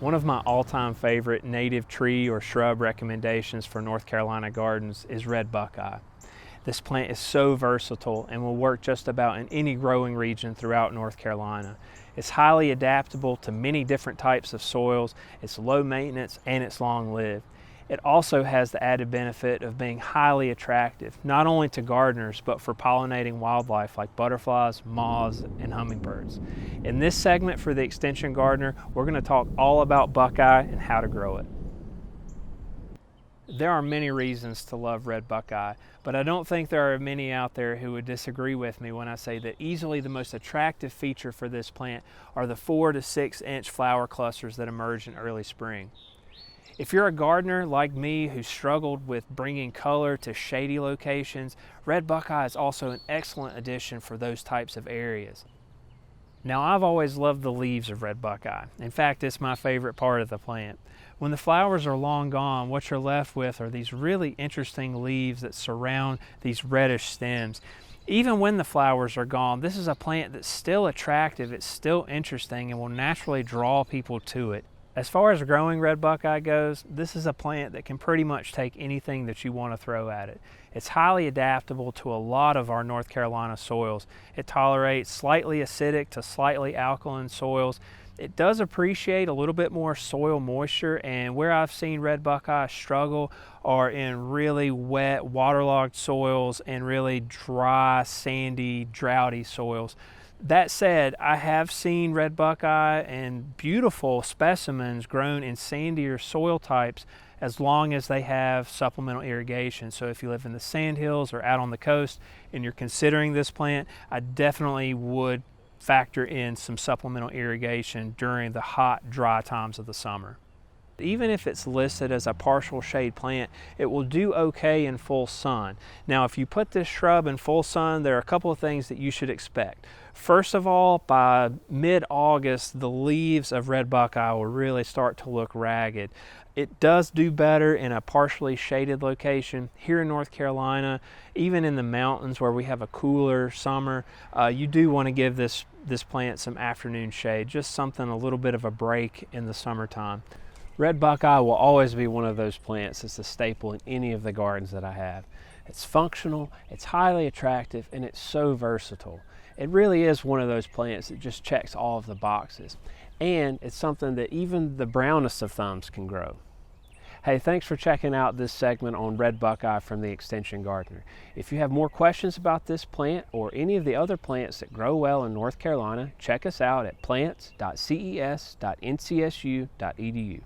One of my all-time favorite native tree or shrub recommendations for North Carolina gardens is red buckeye. This plant is so versatile and will work just about in any growing region throughout North Carolina. It's highly adaptable to many different types of soils, it's low maintenance, and it's long-lived. It also has the added benefit of being highly attractive, not only to gardeners, but for pollinating wildlife like butterflies, moths, and hummingbirds. In this segment for the Extension Gardener, we're going to talk all about buckeye and how to grow it. There are many reasons to love red buckeye, but I don't think there are many out there who would disagree with me when I say that easily the most attractive feature for this plant are the 4 to 6 inch flower clusters that emerge in early spring. If you're a gardener like me who struggled with bringing color to shady locations, red buckeye is also an excellent addition for those types of areas. Now, I've always loved the leaves of red buckeye. In fact, it's my favorite part of the plant. When the flowers are long gone, what you're left with are these really interesting leaves that surround these reddish stems. Even when the flowers are gone, this is a plant that's still attractive, it's still interesting, and will naturally draw people to it. As far as growing red buckeye goes, this is a plant that can pretty much take anything that you want to throw at it. It's highly adaptable to a lot of our North Carolina soils. It tolerates slightly acidic to slightly alkaline soils. It does appreciate a little bit more soil moisture, and where I've seen red buckeye struggle are in really wet, waterlogged soils and really dry, sandy, droughty soils. That said, I have seen red buckeye and beautiful specimens grown in sandier soil types as long as they have supplemental irrigation. So if you live in the sandhills or out on the coast and you're considering this plant, I definitely would factor in some supplemental irrigation during the hot, dry times of the summer. Even if it's listed as a partial shade plant, it will do okay in full sun. Now, if you put this shrub in full sun, there are a couple of things that you should expect. First of all, by mid-August, the leaves of red buckeye will really start to look ragged. It does do better in a partially shaded location. Here in North Carolina, even in the mountains where we have a cooler summer, you do want to give this plant some afternoon shade, just something a little bit of a break in the summertime. Red buckeye will always be one of those plants that's a staple in any of the gardens that I have. It's functional, it's highly attractive, and it's so versatile. It really is one of those plants that just checks all of the boxes. And it's something that even the brownest of thumbs can grow. Hey, thanks for checking out this segment on red buckeye from the Extension Gardener. If you have more questions about this plant or any of the other plants that grow well in North Carolina, check us out at plants.ces.ncsu.edu.